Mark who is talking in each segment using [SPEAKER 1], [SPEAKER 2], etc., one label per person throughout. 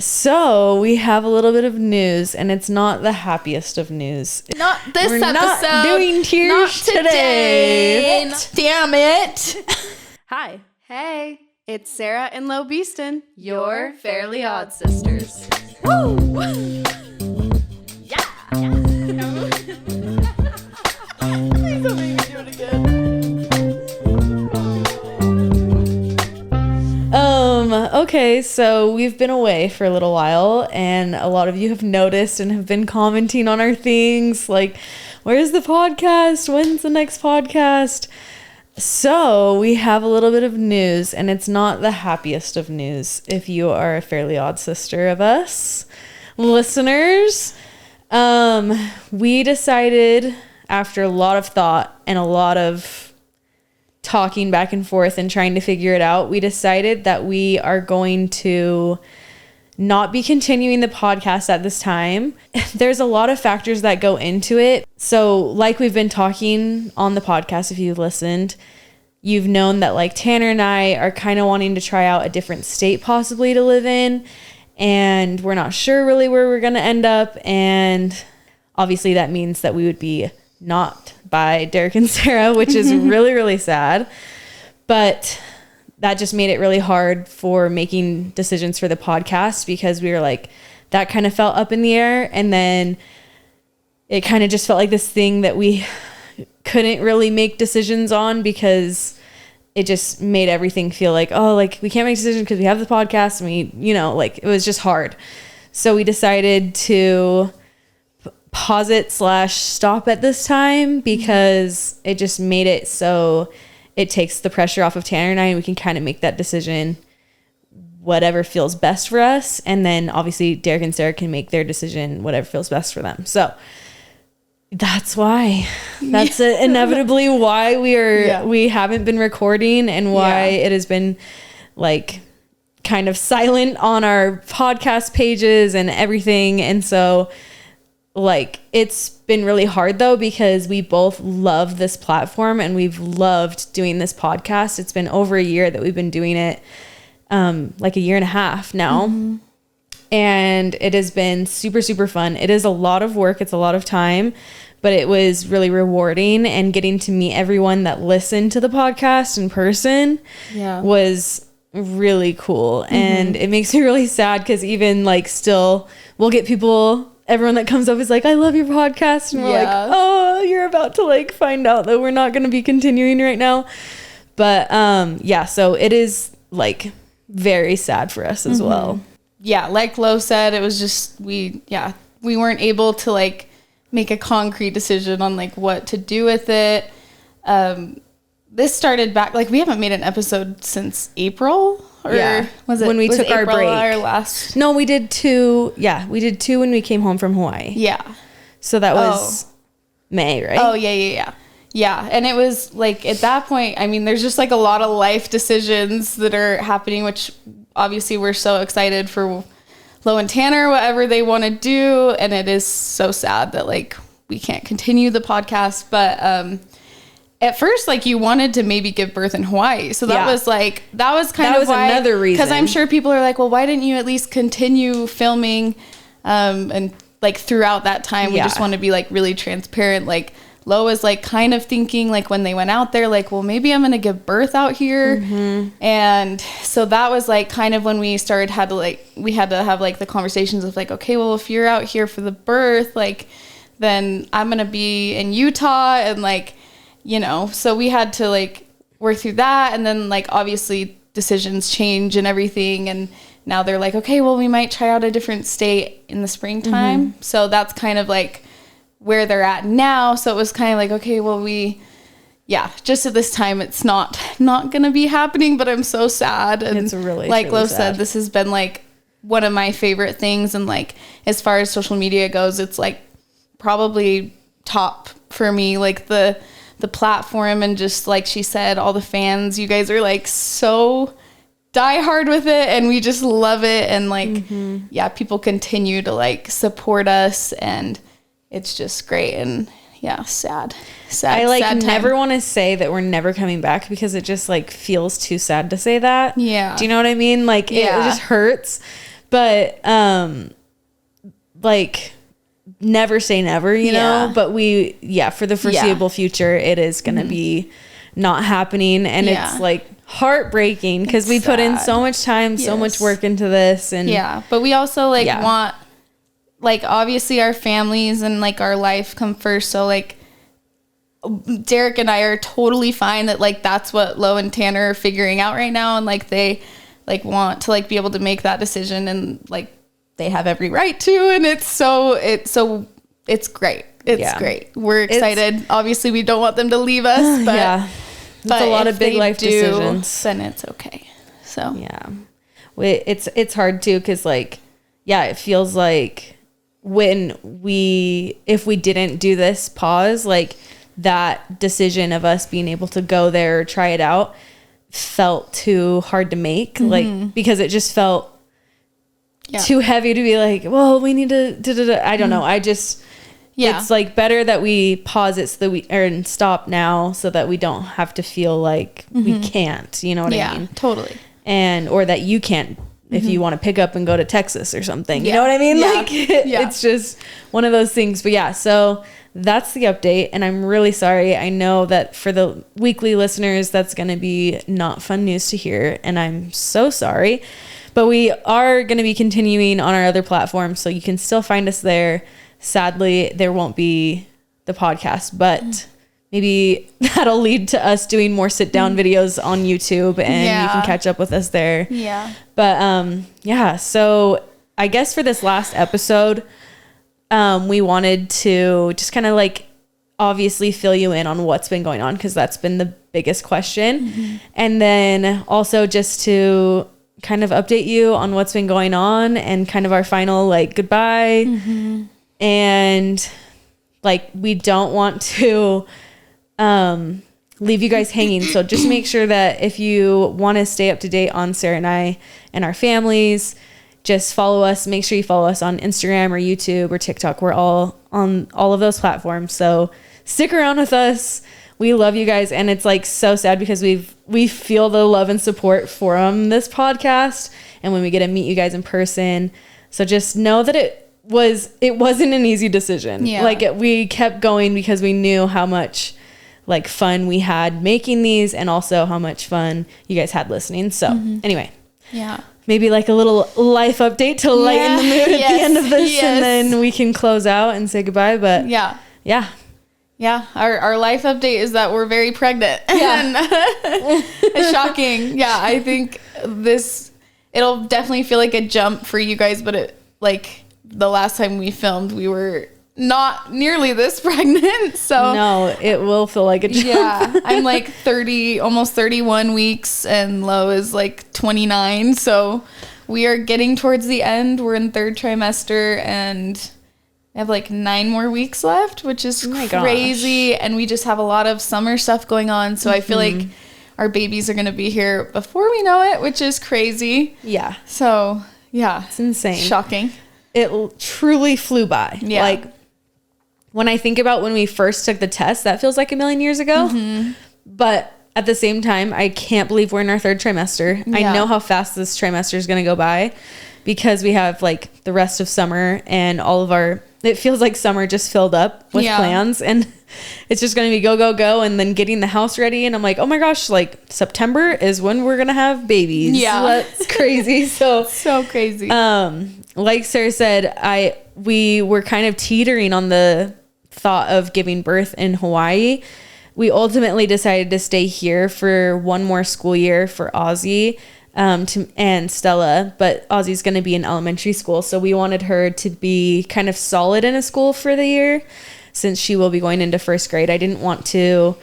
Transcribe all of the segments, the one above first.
[SPEAKER 1] So we have a little bit of news, and it's not the happiest of news.
[SPEAKER 2] Not this
[SPEAKER 1] We're
[SPEAKER 2] episode.
[SPEAKER 1] Not doing tears
[SPEAKER 2] not
[SPEAKER 1] today.
[SPEAKER 2] Damn it.
[SPEAKER 3] Hi. Hey, it's Sarah and Lo Beeston, your Fairly Odd Sisters. Woo! Yeah! Please don't make me do it again.
[SPEAKER 1] Okay, so we've been away for a little while, and a lot of you have noticed and have been commenting on our things, like, where's the podcast? When's the next podcast? So we have a little bit of news, and it's not the happiest of news if you are a Fairly Odd Sister of us listeners. We decided, after a lot of thought and a lot of talking back and forth and trying to figure it out, we decided that we are going to not be continuing the podcast at this time. There's a lot of factors that go into it. So like we've been talking on the podcast, if you've listened, you've known that like Tanner and I are kind of wanting to try out a different state possibly to live in, and we're not sure really where we're going to end up. And obviously that means that we would be not by Derek and Sarah, which is really, really sad. But that just made it really hard for making decisions for the podcast, because we were like, that kind of felt up in the air. And then it kind of just felt like this thing that we couldn't really make decisions on, because it just made everything feel like, oh, like we can't make decisions because we have the podcast, and we, you know, like it was just hard. So we decided to pause it / stop at this time, because it just made it so it takes the pressure off of Tanner and I, and we can kind of make that decision whatever feels best for us. And then obviously Derek and Sarah can make their decision whatever feels best for them. So that's why. That's inevitably why we haven't been recording, and why it has been like kind of silent on our podcast pages and everything. And so like it's been really hard though, because we both love this platform and we've loved doing this podcast. It's been over a year that we've been doing it, like a year and a half now. Mm-hmm. And it has been super, super fun. It is a lot of work. It's a lot of time, but it was really rewarding, and getting to meet everyone that listened to the podcast in person was really cool. Mm-hmm. And it makes me really sad, because even like still we'll get everyone that comes up is like, I love your podcast. And we're like, oh, you're about to like find out that we're not going to be continuing right now. But so it is like very sad for us as well.
[SPEAKER 2] Yeah, like Lo said, it was just we weren't able to like make a concrete decision on like what to do with it. This started back, like we haven't made an episode since April. Was it
[SPEAKER 1] when we took our break?
[SPEAKER 2] Our last?
[SPEAKER 1] No, we did two. Yeah, we did two when we came home from Hawaii.
[SPEAKER 2] Yeah.
[SPEAKER 1] So that was May, right?
[SPEAKER 2] Oh, yeah. Yeah, and it was like at that point, I mean, there's just like a lot of life decisions that are happening, which obviously we're so excited for Lo and Tanner, whatever they want to do. And it is so sad that like we can't continue the podcast. But at first, like you wanted to maybe give birth in Hawaii. So that was why,
[SPEAKER 1] another reason.
[SPEAKER 2] Because I'm sure people are like, well, why didn't you at least continue filming? And like throughout that time, we just want to be like really transparent. Like Lo was like kind of thinking like when they went out there, like, well, maybe I'm going to give birth out here. Mm-hmm. And so that was like kind of when we had to have like the conversations of like, okay, well, if you're out here for the birth, like, then I'm going to be in Utah, and like, you know, so we had to like work through that. And then like, obviously decisions change and everything. And now they're like, okay, well, we might try out a different state in the springtime. Mm-hmm. So that's kind of like where they're at now. So it was kind of like, okay, well, just at this time, it's not going to be happening, but I'm so sad. And
[SPEAKER 1] it's really,
[SPEAKER 2] like Lo said, this has been like one of my favorite things. And like, as far as social media goes, it's like probably top for me, like the platform, and just like she said, all the fans, you guys are like so die hard with it, and we just love it. And like, people continue to like support us, and it's just great. And sad. I like sad
[SPEAKER 1] never want to say that we're never coming back, because it just like feels too sad to say that.
[SPEAKER 2] Yeah.
[SPEAKER 1] Do you know what I mean? Like it just hurts. But like never say never, you know, but for the foreseeable future, it is going to be not happening. And it's like heartbreaking because we put in so much time, so much work into this. And
[SPEAKER 2] but we also like want, like, obviously our families and like our life come first. So like Derek and I are totally fine that like that's what Lo and Tanner are figuring out right now, and like they like want to like be able to make that decision, and like they have every right to, and it's great. It's great. We're excited. Obviously we don't want them to leave us, but
[SPEAKER 1] it's a lot of big life decisions.
[SPEAKER 2] Then it's okay. So
[SPEAKER 1] it's hard too, because like it feels like if we didn't do this pause, like that decision of us being able to go there or try it out felt too hard to make, like because it just felt too heavy to be like, well, we need to I don't know. I just it's like better that we pause it so that and stop now, so that we don't have to feel like we can't, you know what I mean?
[SPEAKER 2] Totally.
[SPEAKER 1] And or that you can't if you want to pick up and go to Texas or something, you know what I mean? Like it's just one of those things. But so that's the update, and I'm really sorry. I know that for the weekly listeners, that's going to be not fun news to hear, and I'm so sorry. But we are going to be continuing on our other platforms, so you can still find us there. Sadly, there won't be the podcast, but maybe that'll lead to us doing more sit-down videos on YouTube, and you can catch up with us there. Yeah. But so I guess for this last episode, we wanted to just kind of like obviously fill you in on what's been going on, because that's been the biggest question. And then also just to kind of update you on what's been going on and kind of our final like goodbye. And like we don't want to leave you guys hanging. So just make sure that if you want to stay up to date on Sarah and I and our families, just follow us. Make sure you follow us on Instagram or YouTube or TikTok. We're all on all of those platforms. So stick around with us. We love you guys. And it's like so sad because we feel the love and support from this podcast, and when we get to meet you guys in person. So just know that it wasn't an easy decision. Like we kept going because we knew how much like fun we had making these, and also how much fun you guys had listening. So anyway, maybe like a little life update to lighten the mood at the end of this, and then we can close out and say goodbye. But
[SPEAKER 2] our life update is that we're very pregnant. And it's shocking. I think it'll definitely feel like a jump for you guys, but it like the last time we filmed, we were not nearly this pregnant. So
[SPEAKER 1] no, it will feel like a jump.
[SPEAKER 2] I'm like 30, almost 31 weeks, and Lo is like 29. So we are getting towards the end. We're in third trimester, and I have like 9 more weeks left, which is crazy. Gosh. And we just have a lot of summer stuff going on. So I feel like our babies are going to be here before we know it, which is crazy. So
[SPEAKER 1] it's insane.
[SPEAKER 2] Shocking.
[SPEAKER 1] It truly flew by. Like when I think about when we first took the test, that feels like a million years ago. But at the same time, I can't believe we're in our third trimester. I know how fast this trimester is going to go by, because we have like the rest of summer and all of it feels like summer just filled up with plans, and it's just going to be go, go, go. And then getting the house ready. And I'm like, oh my gosh, like September is when we're going to have babies. That's crazy. So
[SPEAKER 2] crazy.
[SPEAKER 1] Like Sarah said, we were kind of teetering on the thought of giving birth in Hawaii. We ultimately decided to stay here for one more school year for Ozzy and Stella, but Ozzy's going to be in elementary school, so we wanted her to be kind of solid in a school for the year, since she will be going into first grade. I didn't want to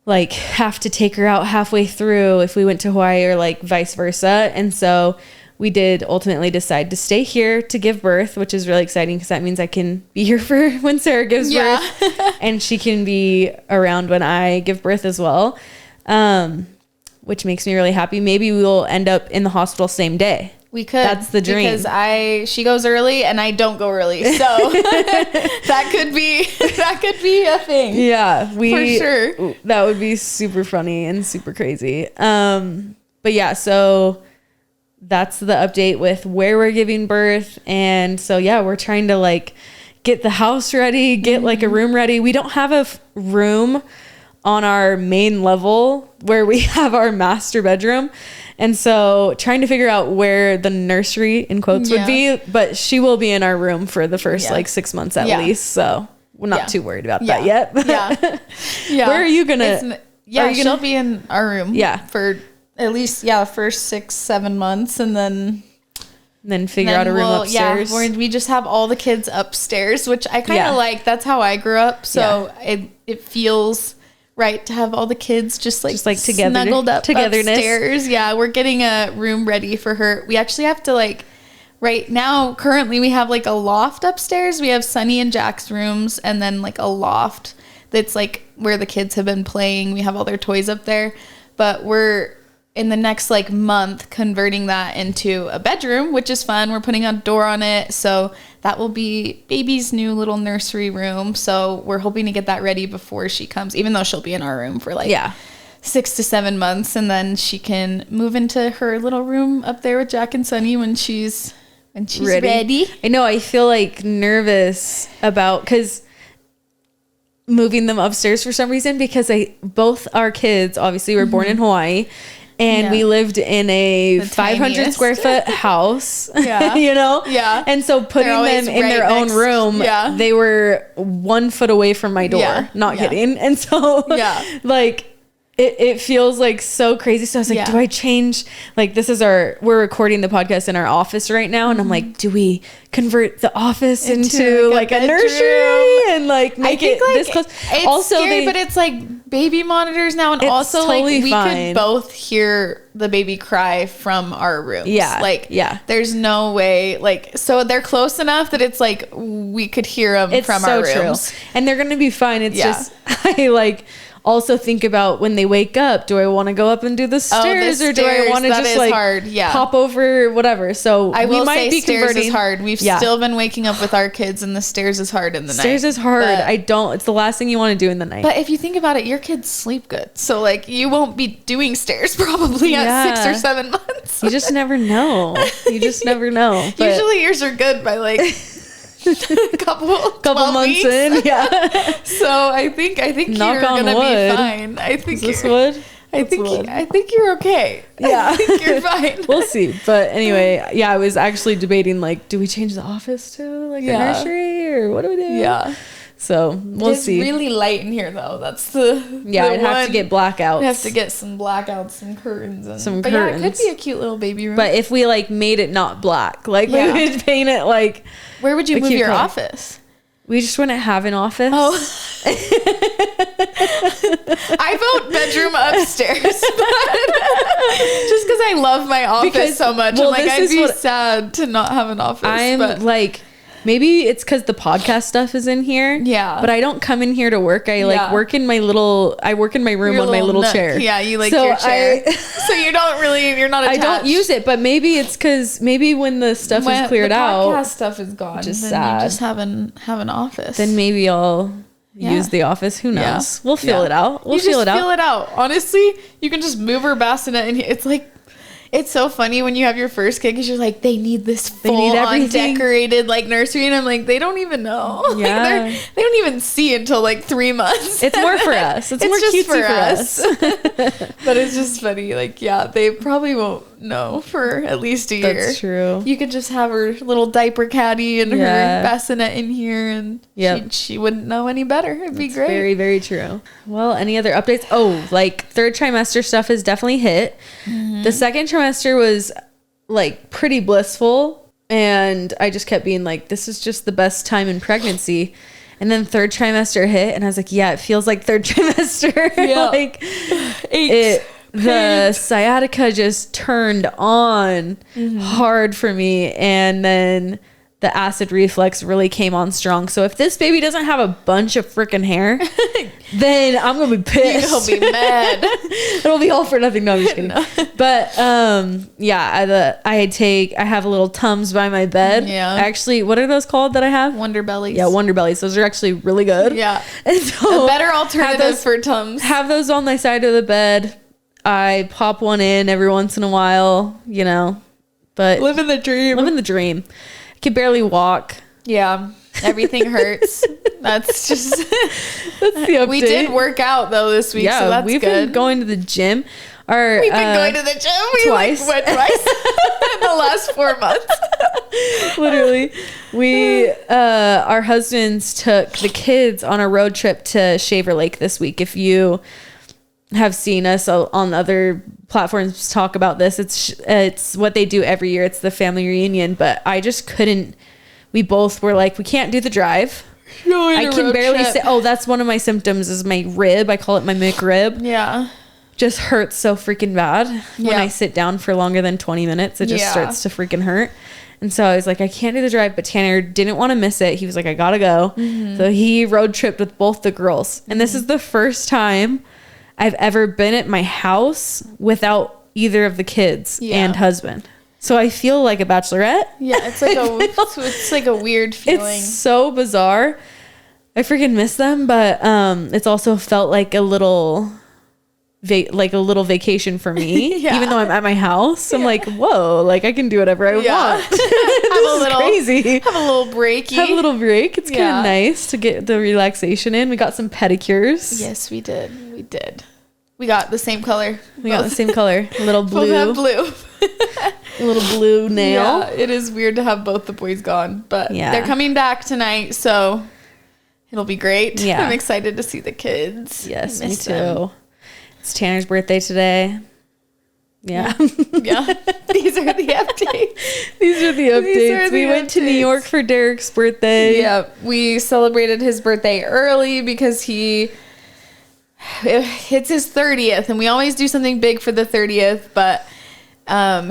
[SPEAKER 1] like have to take her out halfway through if we went to Hawaii, or like vice versa. And so we did ultimately decide to stay here to give birth, which is really exciting, because that means I can be here for when Sarah gives birth, and she can be around when I give birth as well, which makes me really happy. Maybe we will end up in the hospital same day.
[SPEAKER 2] We could.
[SPEAKER 1] That's the dream.
[SPEAKER 2] Because she goes early and I don't go early, so that could be a thing.
[SPEAKER 1] Yeah,
[SPEAKER 2] for sure.
[SPEAKER 1] That would be super funny and super crazy. But yeah, so that's the update with where we're giving birth. And so, yeah, we're trying to like get the house ready, get like a room ready. We don't have a room on our main level where we have our master bedroom. And so trying to figure out where the nursery in quotes would be, but she will be in our room for the first like 6 months at least. So we're not too worried about that yet. Where are you gonna?
[SPEAKER 2] She'll be in our room. Yeah, for at least first 6-7 months, and then figure out a room upstairs. We just have all the kids upstairs, which I kind of like. That's how I grew up. So it feels right to have all the kids just like together, snuggled up upstairs. Yeah, we're getting a room ready for her. We actually have to like right now. Currently, we have like a loft upstairs. We have Sunny and Jack's rooms, and then like a loft that's like where the kids have been playing. We have all their toys up there, but we're in the next like month converting that into a bedroom, which is fun. We're putting a door on it, so that will be baby's new little nursery room. So we're hoping to get that ready before she comes, even though she'll be in our room for like 6 to 7 months, and then she can move into her little room up there with Jack and Sunny when she's ready.
[SPEAKER 1] I know, I feel like nervous about because moving them upstairs for some reason, because both our kids obviously were born in Hawaii. And we lived in a 500 square foot house, you know? Yeah. And so putting them in their own room, they were 1 foot away from my door, not kidding. And so like, it feels like so crazy. So I was like, do I change? Like, we're recording the podcast in our office right now. And I'm like, do we convert the office into like a nursery and like make it like, this close?
[SPEAKER 2] It's also scary, but it's like baby monitors now. And also totally like we could both hear the baby cry from our rooms. Yeah. Like, there's no way. Like, so they're close enough that it's like we could hear them from our rooms.
[SPEAKER 1] True. And they're going to be fine. It's just, I like... also think about when they wake up, do I want to go up and do the stairs, or do I want to just like hop over whatever? So
[SPEAKER 2] we might be stairs is hard. We've still been waking up with our kids, and the stairs is hard in the night.
[SPEAKER 1] Stairs is hard. It's the last thing you want to do in the night.
[SPEAKER 2] But if you think about it, your kids sleep good. So like you won't be doing stairs probably at 6 or 7 months.
[SPEAKER 1] You just never know. But
[SPEAKER 2] usually yours are good by like couple months in, so I think you're gonna be fine. I think I think you're okay. I think you're fine.
[SPEAKER 1] We'll see. But anyway, I was actually debating like, do we change the office to like a nursery, or what do we do? So we'll see.
[SPEAKER 2] It's really light in here though. That's the
[SPEAKER 1] I'd have to get blackouts.
[SPEAKER 2] I'd have to get some blackouts, some curtains, and
[SPEAKER 1] some curtains.
[SPEAKER 2] It could be a cute little baby room.
[SPEAKER 1] But if we like made it not black, like we would paint it like.
[SPEAKER 2] Where would you move your office?
[SPEAKER 1] We just wouldn't have an office.
[SPEAKER 2] Oh. I vote bedroom upstairs. Just because I love my office so much. I'm like, I'd be sad to not have an office.
[SPEAKER 1] Like, maybe it's because the podcast stuff is in here. Yeah. But I don't come in here to work. I work in my room on my little chair.
[SPEAKER 2] Yeah, you like your chair. So you're not attached.
[SPEAKER 1] I don't use it, but maybe it's because when the stuff is cleared out.
[SPEAKER 2] The podcast stuff is gone.
[SPEAKER 1] Just
[SPEAKER 2] then
[SPEAKER 1] sad.
[SPEAKER 2] You just have an office.
[SPEAKER 1] Then maybe I'll use the office. Who knows? We'll feel it out. We'll feel it out.
[SPEAKER 2] Honestly, you can just move her bassinet and it's like, it's so funny when you have your first kid because you're like, they need this full-on decorated like nursery, and I'm like, they don't even know.
[SPEAKER 1] Yeah.
[SPEAKER 2] Like, they don't even see until like 3 months.
[SPEAKER 1] It's more for us. It's more cutesy for us.
[SPEAKER 2] But it's just funny. Like, they probably won't know for at least a year.
[SPEAKER 1] That's true.
[SPEAKER 2] You could just have her little diaper caddy and her bassinet in here, and she wouldn't know any better. It'd be great.
[SPEAKER 1] Very, very true. Well, any other updates? Oh, like third trimester stuff has definitely hit. Mm-hmm. The second trimester was like pretty blissful, and I just kept being like, this is just the best time in pregnancy. And then third trimester hit, and I was like, it feels like third trimester. Like the sciatica just turned on hard for me, and then the acid reflux really came on strong. So if this baby doesn't have a bunch of freaking hair, then I'm gonna be pissed.
[SPEAKER 2] You'll be mad.
[SPEAKER 1] It'll be all for nothing. No, I'm just kidding. But I have a little Tums by my bed. Yeah. Actually, what are those called that I have?
[SPEAKER 2] Wonder Bellies.
[SPEAKER 1] Yeah, Wonder Bellies. Those are actually really good.
[SPEAKER 2] Yeah. And so a better alternative for Tums.
[SPEAKER 1] Have those on my side of the bed. I pop one in every once in a while, but
[SPEAKER 2] Living the dream.
[SPEAKER 1] living the dream. I can barely walk.
[SPEAKER 2] Yeah. Everything hurts. That's just
[SPEAKER 1] That's the update.
[SPEAKER 2] We did work out though this week, so that's
[SPEAKER 1] we've
[SPEAKER 2] good.
[SPEAKER 1] been going to the gym.
[SPEAKER 2] We've been going to the gym. We
[SPEAKER 1] twice.
[SPEAKER 2] went twice in the last 4 months.
[SPEAKER 1] Literally, we our husbands took the kids on a road trip to Shaver Lake this week. If you have seen us on other platforms talk about this, it's what they do every year. It's the family reunion, but I just couldn't. We both were like, we can't do the drive. I can barely say. Oh, that's one of my symptoms is my rib. I call it my McRib.
[SPEAKER 2] Yeah.
[SPEAKER 1] Just hurts so freaking bad when I sit down for longer than 20 minutes. It just starts to freaking hurt. And so I was like, I can't do the drive, but Tanner didn't want to miss it. He was like, I gotta go. So he road tripped with both the girls. And this is the first time I've ever been at my house without either of the kids and husband. So I feel like a bachelorette.
[SPEAKER 2] Yeah, it's like it's like a weird feeling.
[SPEAKER 1] It's so bizarre. I freaking miss them, but it's also felt like a little vacation for me. Even though I'm at my house, I'm like, whoa, like I can do whatever I want. Have a little crazy.
[SPEAKER 2] Have a little breaky.
[SPEAKER 1] Have a little break. It's kind of nice to get the relaxation in. We got some pedicures.
[SPEAKER 2] Yes, we did. We did. We got the same color.
[SPEAKER 1] We got the same color. A little blue.
[SPEAKER 2] Both have blue.
[SPEAKER 1] A little blue nail.
[SPEAKER 2] Yeah, it is weird to have both the boys gone, but they're coming back tonight, so it'll be great. Yeah. I'm excited to see the kids.
[SPEAKER 1] Yes, me too. It's Tanner's birthday today. Yeah.
[SPEAKER 2] Yeah. These are the updates.
[SPEAKER 1] We went to New York for Derek's birthday.
[SPEAKER 2] Yeah. We celebrated his birthday early because it's his 30th, and we always do something big for the 30th, but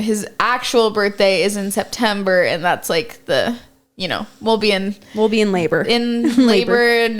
[SPEAKER 2] his actual birthday is in September, and that's like we'll be in
[SPEAKER 1] labor
[SPEAKER 2] and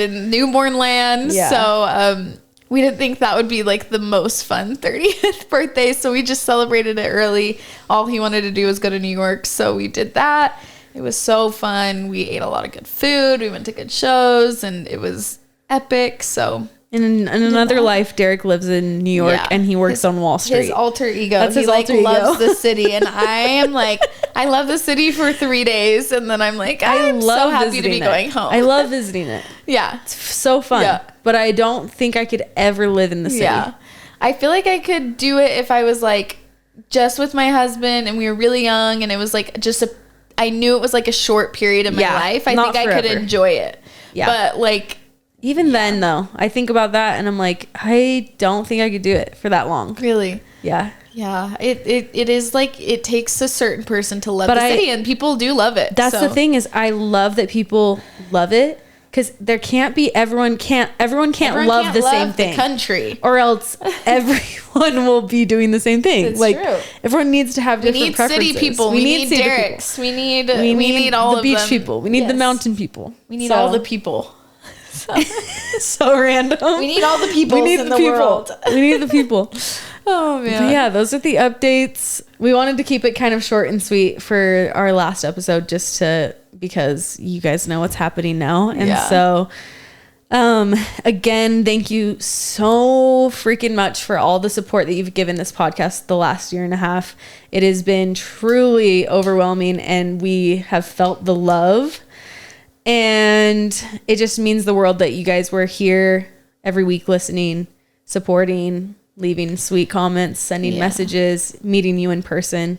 [SPEAKER 2] in newborn land. So we didn't think that would be like the most fun 30th birthday, so we just celebrated it early. All he wanted to do was go to New York, so we did that. It was so fun. We ate a lot of good food, we went to good shows, and it was epic. So
[SPEAKER 1] in another life, Derek lives in New York and he works on Wall Street.
[SPEAKER 2] His alter ego.
[SPEAKER 1] That's his alter ego.
[SPEAKER 2] Loves the city, and I am like, I love the city for 3 days, and then I'm like, I'm so happy to be going home.
[SPEAKER 1] I love visiting it.
[SPEAKER 2] Yeah,
[SPEAKER 1] it's so fun. But I don't think I could ever live in the city. Yeah,
[SPEAKER 2] I feel like I could do it if I was like just with my husband and we were really young, and it was like I knew it was like a short period of my life. I think I could enjoy it. Yeah, but like.
[SPEAKER 1] Even then, though, I think about that and I'm like, I don't think I could do it for that long.
[SPEAKER 2] Really?
[SPEAKER 1] Yeah.
[SPEAKER 2] Yeah. It is like, it takes a certain person to love the city, and people do love it.
[SPEAKER 1] That's the thing is I love that people love it, because there can't be everyone can't love the same thing.
[SPEAKER 2] The country.
[SPEAKER 1] Or else everyone will be doing the same thing.
[SPEAKER 2] It's true.
[SPEAKER 1] Everyone needs to have different preferences.
[SPEAKER 2] We need city people. We need Derek's. We need all of them.
[SPEAKER 1] The beach people. We need the mountain people.
[SPEAKER 2] We need all the people.
[SPEAKER 1] So random.
[SPEAKER 2] We need all the people in the world.
[SPEAKER 1] We need the people.
[SPEAKER 2] Oh man.
[SPEAKER 1] But yeah, those are the updates. We wanted to keep it kind of short and sweet for our last episode, because you guys know what's happening now. And so again, thank you so freaking much for all the support that you've given this podcast the last year and a half. It has been truly overwhelming, and we have felt the love. And it just means the world that you guys were here every week listening, supporting, leaving sweet comments, sending messages, meeting you in person.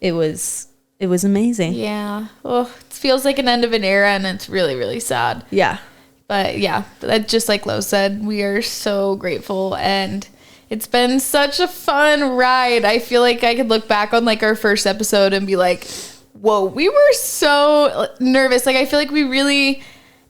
[SPEAKER 1] It was amazing.
[SPEAKER 2] Yeah. Oh, it feels like an end of an era, and it's really, really sad.
[SPEAKER 1] Yeah.
[SPEAKER 2] But yeah, just like Lo said, we are so grateful, and it's been such a fun ride. I feel like I could look back on like our first episode and be like, whoa, we were so nervous. Like, I feel like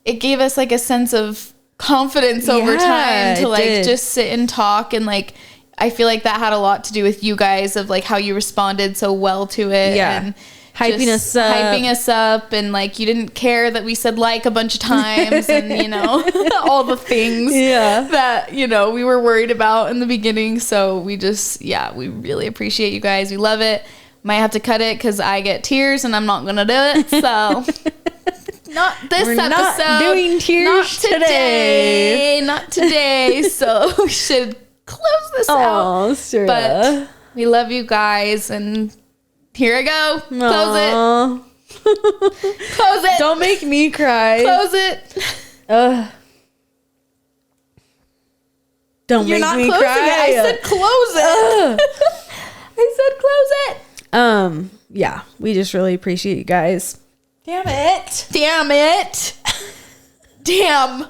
[SPEAKER 2] it gave us like a sense of confidence over time to like just sit and talk. And like, I feel like that had a lot to do with you guys, of like how you responded so well to it. Yeah. And
[SPEAKER 1] hyping us up.
[SPEAKER 2] And like, you didn't care that we said like a bunch of times and, all the things that, we were worried about in the beginning. So we we really appreciate you guys. We love it. Might have to cut it because I get tears and I'm not going to do it. So not this episode.
[SPEAKER 1] Not doing tears today.
[SPEAKER 2] Not today. So we should close this out.
[SPEAKER 1] Sarah.
[SPEAKER 2] But we love you guys, and Here I go. Close
[SPEAKER 1] Aww.
[SPEAKER 2] it. Close it.
[SPEAKER 1] Don't make me cry.
[SPEAKER 2] Close it.
[SPEAKER 1] Don't
[SPEAKER 2] You're
[SPEAKER 1] make
[SPEAKER 2] not
[SPEAKER 1] me
[SPEAKER 2] closing
[SPEAKER 1] cry.
[SPEAKER 2] it. I said close it. I said close it.
[SPEAKER 1] Yeah, we just really appreciate you guys.
[SPEAKER 2] Damn it. Damn it. Damn.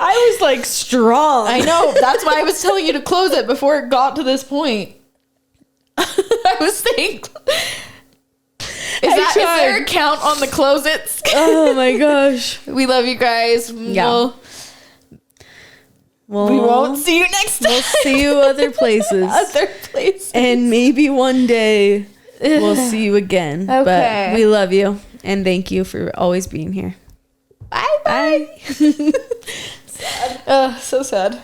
[SPEAKER 1] I was like strong.
[SPEAKER 2] I know. That's why I was telling you to close it before it got to this point. I was saying... Is there a count on the close it?
[SPEAKER 1] Oh my gosh.
[SPEAKER 2] We love you guys.
[SPEAKER 1] Yeah.
[SPEAKER 2] Well, we won't see you next time.
[SPEAKER 1] We'll see you other places. And maybe one day we'll see you again.
[SPEAKER 2] Okay.
[SPEAKER 1] But we love you. And thank you for always being here.
[SPEAKER 2] Bye.
[SPEAKER 1] Bye.
[SPEAKER 2] So sad.